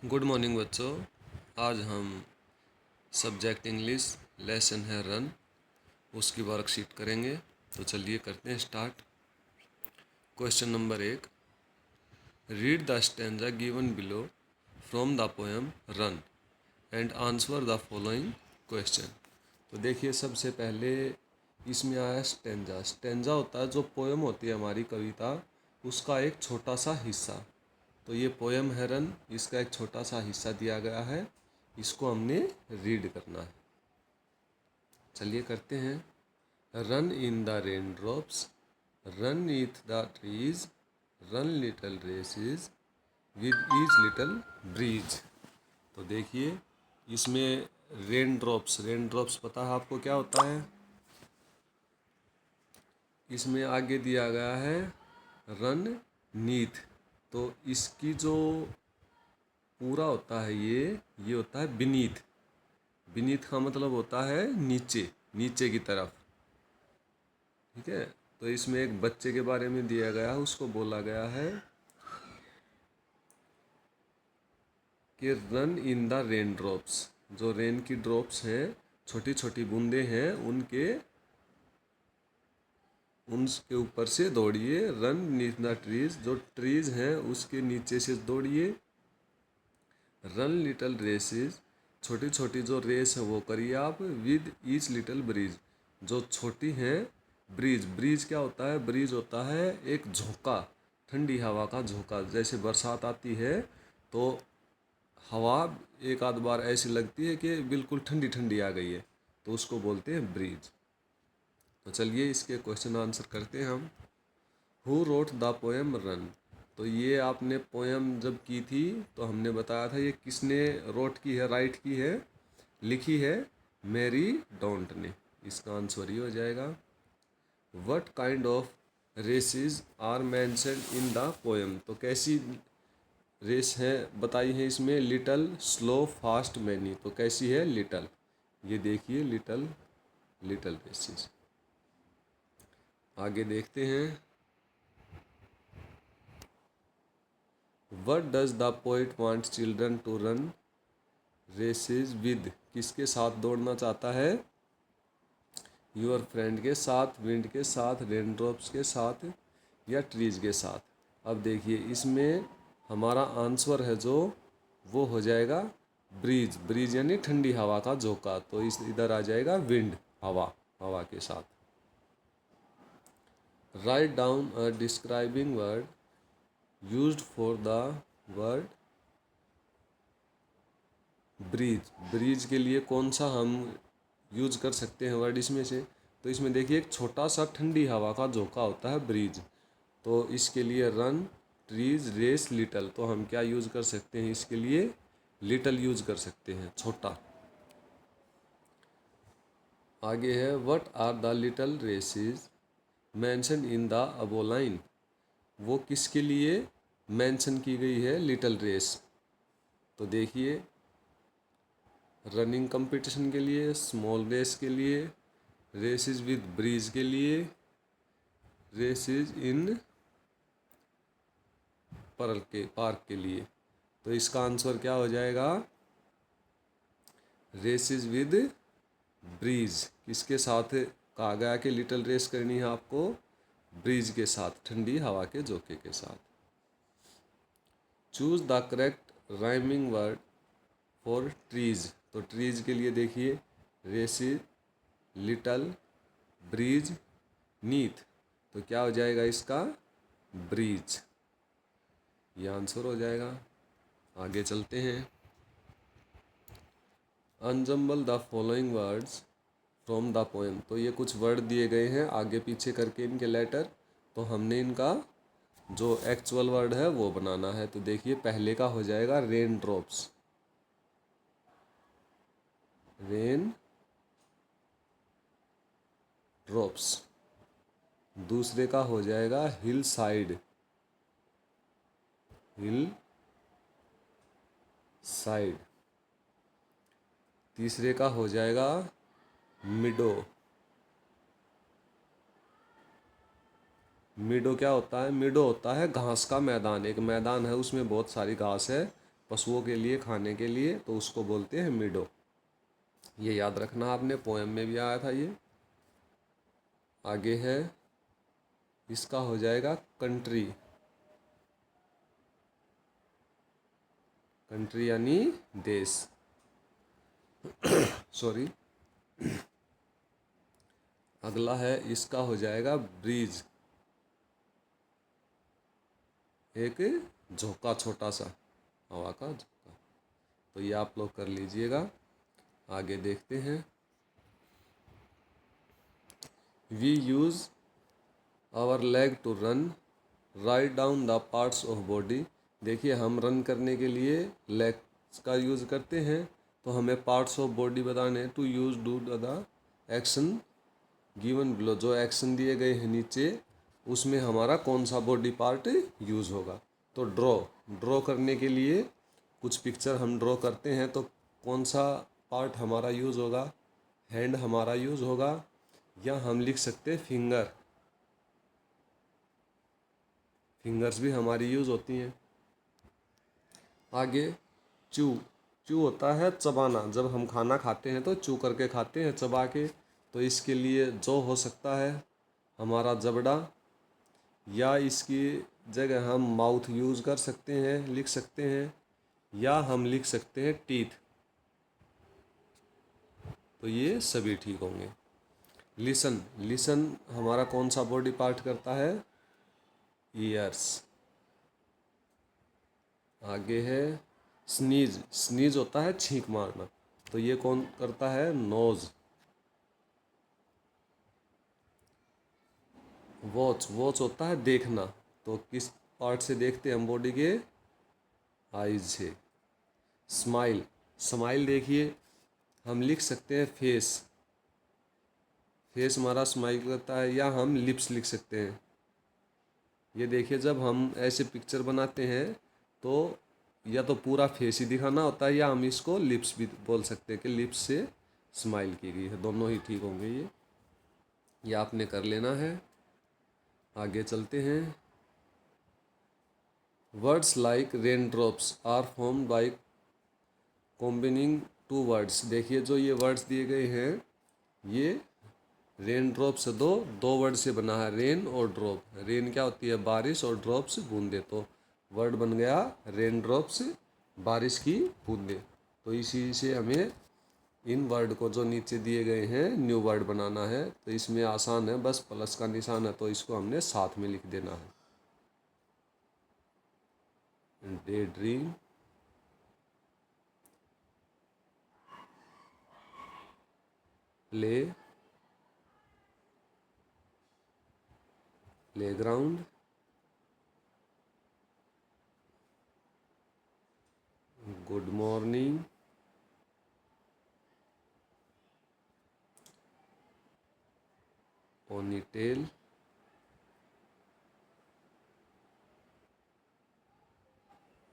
Good morning बच्चों। आज हम सब्जेक्ट इंग्लिश लेसन है रन, उसकी वर्कशीट करेंगे। तो चलिए करते हैं start. Question number 1, read the stanza given below from the poem run and answer the following question. तो देखिए, सबसे पहले इसमें आया स्टेंजा। स्टेंजा होता है जो पोएम होती है हमारी कविता, उसका एक छोटा सा हिस्सा। तो ये पोएम है रन, इसका एक छोटा सा हिस्सा दिया गया है, इसको हमने रीड करना है। चलिए करते हैं। Run in the rain drops, run with the trees, run little races with each little breeze. तो देखिए, इसमें रेन ड्रॉप्स पता है आपको क्या होता है। इसमें आगे दिया गया है रन नीथ। तो इसकी जो पूरा होता है ये होता है बीनीथ। बीनीथ का मतलब होता है नीचे, नीचे की तरफ। ठीक है। तो इसमें एक बच्चे के बारे में दिया गया है, उसको बोला गया है कि run in the rain drops. जो रेन की ड्रॉप्स हैं, छोटी छोटी बूंदे हैं, उनके ऊपर से दौड़िए। रन नीथ द ट्रीज, जो ट्रीज हैं उसके नीचे से दौड़िए। रन लिटल रेसेस, छोटी छोटी जो रेस है वो करिए आप। विद ईच लिटल ब्रीज, जो छोटी हैं ब्रीज। ब्रीज क्या होता है? ब्रीज होता है एक झोंका, ठंडी हवा का झोंका। जैसे बरसात आती है तो हवा एक आध बार ऐसी लगती है कि बिल्कुल ठंडी ठंडी आ गई है, तो उसको बोलते हैं ब्रीज। तो चलिए इसके क्वेश्चन आंसर करते हैं हम। Who wrote the poem run. तो ये आपने पोएम जब की थी तो हमने बताया था ये किसने रोट की है, राइट की है, लिखी है मैरी डोंट ने। इसका आंसर ये हो जाएगा। What kind of races are mentioned in the poem. तो कैसी रेस है बताई है इसमें? Little, slow, fast, many. तो कैसी है? लिटल। ये देखिए लिटल, लिटल रेसेस। आगे देखते हैं। What does the poet want children to run races with. किसके साथ दौड़ना चाहता है? योर फ्रेंड के साथ, विंड के साथ, रेन ड्रॉप्स के साथ, या ट्रीज के साथ। अब देखिए इसमें हमारा आंसर है जो, वो हो जाएगा ब्रीज। ब्रीज यानी ठंडी हवा का झोंका। तो इस इधर आ जाएगा विंड, हवा, हवा के साथ। Write down a describing word used for the word breeze. Breeze के लिए कौन सा हम यूज कर सकते हैं वर्ड इसमें से? तो इसमें देखिए एक छोटा सा ठंडी हवा का झोंका होता है ब्रीज। तो इसके लिए रन, ट्रीज, रेस, लिटल। तो हम क्या यूज कर सकते हैं इसके लिए? लिटल यूज कर सकते हैं, छोटा। आगे है what are the little races mention in the above line. वो किसके लिए मेंशन की गई है लिटल रेस? तो देखिए रनिंग कंपटीशन के लिए, स्मॉल रेस के लिए, रेसेस विद ब्रीज के लिए, रेसेस इन पार्क के लिए। तो इसका आंसर क्या हो जाएगा? Races with breeze. किसके साथ कहा गया कि लिटल रेस करनी है आपको? ब्रीज के साथ, ठंडी हवा के झोंके के साथ। Choose the correct rhyming word for trees. तो ट्रीज के लिए देखिए रेसिस, लिटल, ब्रीज, नीथ। तो क्या हो जाएगा इसका? ब्रीज। ये आंसर हो जाएगा। आगे चलते हैं। अनजम्बल the following words from the poem. तो ये कुछ वर्ड दिए गए हैं आगे पीछे करके इनके लेटर। तो हमने इनका जो एक्चुअल वर्ड है वो बनाना है। तो देखिए पहले का हो जाएगा रेन ड्रॉप्स, रेन ड्रॉप्स। दूसरे का हो जाएगा हिल साइड, हिल साइड। तीसरे का हो जाएगा मिडो। मिडो क्या होता है? मिडो होता है घास का मैदान। एक मैदान है उसमें बहुत सारी घास है, पशुओं के लिए खाने के लिए, तो उसको बोलते हैं मीडो। ये याद रखना, आपने पोएम में भी आया था ये। आगे है, इसका हो जाएगा कंट्री। कंट्री यानी देश, सॉरी। अगला है, इसका हो जाएगा ब्रिज, एक झोंका छोटा सा, हवा का झोंका। तो ये आप लोग कर लीजिएगा। आगे देखते हैं। We use our leg to run, write down the parts of body. देखिए, हम रन करने के लिए लेग्स का यूज़ करते हैं, तो हमें पार्ट्स ऑफ बॉडी बताने। To use do the action given below, जो एक्शन दिए गए हैं नीचे, उसमें हमारा कौन सा बॉडी पार्ट यूज़ होगा। तो ड्रॉ करने के लिए कुछ पिक्चर हम ड्रॉ करते हैं, तो कौन सा पार्ट हमारा यूज़ होगा। हैंड हमारा यूज़ होगा, या हम लिख सकते हैं फिंगर, फिंगर्स भी हमारी यूज़ होती हैं। आगे चू, चू होता है चबाना। जब हम खाना खाते हैं तो चू करके खाते हैं, चबा के। तो इसके लिए जो हो सकता है हमारा जबड़ा, या इसकी जगह हम माउथ यूज़ कर सकते हैं, लिख सकते हैं, या हम लिख सकते हैं टीथ। तो ये सभी ठीक होंगे। लिसन, लिसन हमारा कौन सा बॉडी पार्ट करता है, ईयर्स। आगे है स्नीज, स्नीज होता है छींक मारना, तो ये कौन करता है, नोज। वॉच, वॉच होता है देखना, तो किस पार्ट से देखते हैं हम बॉडी के, आईज से। स्माइल, स्माइल देखिए हम लिख सकते हैं फेस, फेस हमारा स्माइल करता है, या हम लिप्स लिख सकते हैं। ये देखिए, जब हम ऐसे पिक्चर बनाते हैं तो या तो पूरा फेस ही दिखाना होता है, या हम इसको लिप्स भी बोल सकते हैं कि लिप्स से स्माइल की गई है। दोनों ही ठीक होंगे ये आपने कर लेना है। आगे चलते हैं। Words like raindrops are formed by combining two words. देखिए, जो ये वर्ड्स दिए गए हैं, ये रेन ड्रॉप से दो वर्ड से बना है, रेन और ड्रॉप। रेन क्या होती है, बारिश, और ड्रॉप्स बूंदे, तो वर्ड बन गया रेन ड्रॉप्स, बारिश की बूंदे। तो इसी से हमें इन वर्ड को जो नीचे दिए गए हैं न्यू वर्ड बनाना है। तो इसमें आसान है, बस प्लस का निशान है, तो इसको हमने साथ में लिख देना है। Day dream, play, playground, good morning, ponytail,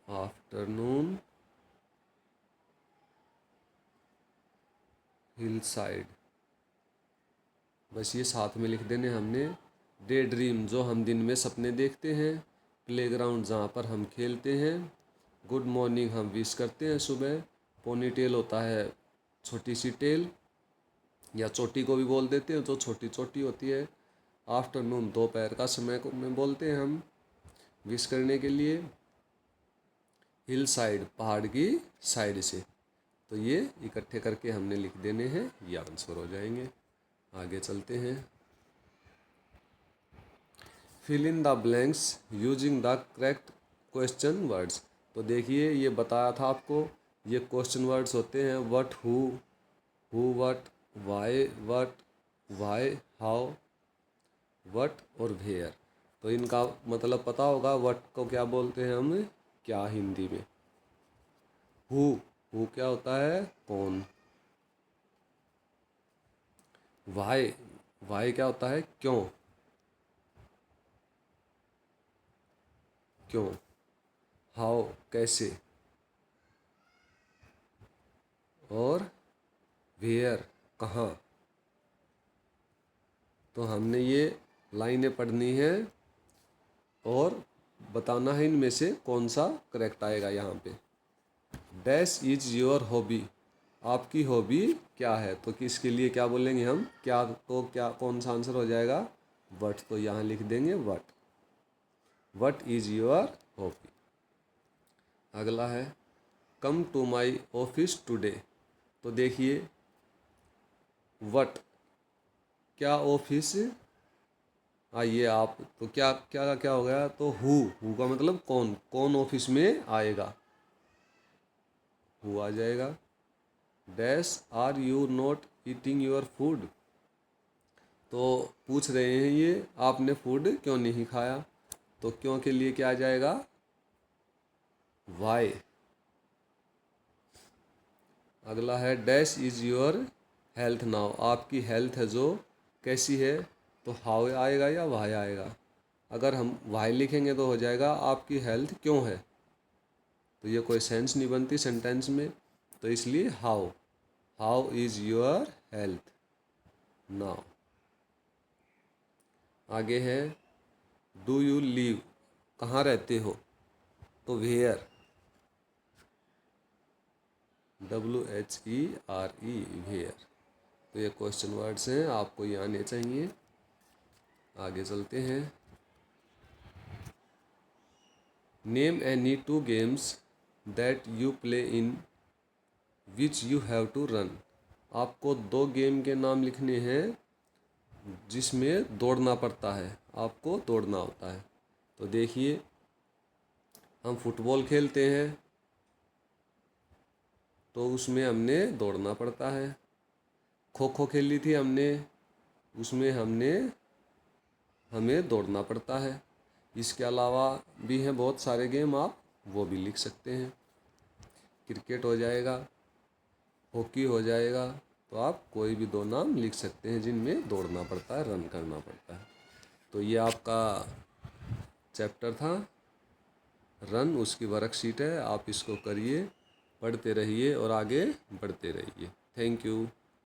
afternoon, hill side. बस ये साथ में लिख देने हमने। डे ड्रीम, जो हम दिन में सपने देखते हैं। प्लेग्राउंड, जहाँ पर हम खेलते हैं। गुड मॉर्निंग, हम विश करते हैं सुबह। पोनी टेल होता है छोटी सी टेल, या चोटी को भी बोल देते हैं, जो छोटी चोटी होती है। आफ्टरनून, दोपहर का समय को में बोलते हैं हम विश करने के लिए। हिल साइड, पहाड़ की साइड से। तो ये इकट्ठे करके हमने लिख देने हैं, ये आंसर हो जाएंगे। आगे चलते हैं। Fill in the blanks using the correct question words. तो देखिए, ये बताया था आपको, ये क्वेश्चन वर्ड्स होते हैं what, who what, why, how, what और वेयर। तो इनका मतलब पता होगा। व्हाट को क्या बोलते हैं हम, क्या, हिंदी में। हु क्या होता है, कौन। वाई क्या होता है, क्यों, क्यों। हाउ कैसे, और वेयर कहाँ। तो हमने ये लाइनें पढ़नी है और बताना है इनमें से कौन सा करेक्ट आएगा यहाँ पे। डैश इज योर हॉबी, आपकी हॉबी क्या है। तो किसके लिए क्या बोलेंगे हम, क्या, तो क्या कौन सा आंसर हो जाएगा, वट। तो यहाँ लिख देंगे what, what is your hobby. अगला है come to my office today. तो देखिए वट, क्या ऑफिस आइए आप, तो क्या क्या क्या हो गया, तो हु का मतलब कौन, कौन ऑफिस में आएगा, हु आ जाएगा। Dash are you not eating your food, तो पूछ रहे हैं ये आपने फूड क्यों नहीं खाया, तो क्यों के लिए क्या आ जाएगा, वाई। अगला है dash is your health now, आपकी हेल्थ है जो कैसी है, तो हाउ आएगा या वाई आएगा। अगर हम वाई लिखेंगे तो हो जाएगा आपकी हेल्थ क्यों है, तो ये कोई सेंस नहीं बनती सेंटेंस में, तो इसलिए how, how is your health now. आगे है डू यू लिव, कहाँ रहते हो, तो वेयर, WHERE, वेयर। तो ये क्वेश्चन वर्ड्स हैं, आपको ये आने चाहिए। आगे चलते हैं। Name any two games that you play in which you have to run, आपको दो गेम के नाम लिखने हैं जिसमें दौड़ना पड़ता है, आपको दौड़ना होता है। तो देखिए हम फुटबॉल खेलते हैं तो उसमें हमने दौड़ना पड़ता है, खो खो खेली थी हमने, उसमें हमें दौड़ना पड़ता है। इसके अलावा भी हैं बहुत सारे गेम, आप वो भी लिख सकते हैं। क्रिकेट हो जाएगा, हॉकी हो जाएगा, तो आप कोई भी दो नाम लिख सकते हैं जिनमें दौड़ना पड़ता है, रन करना पड़ता है। तो ये आपका चैप्टर था रन, उसकी वर्कशीट है, आप इसको करिए, पढ़ते रहिए और आगे बढ़ते रहिए। Thank you.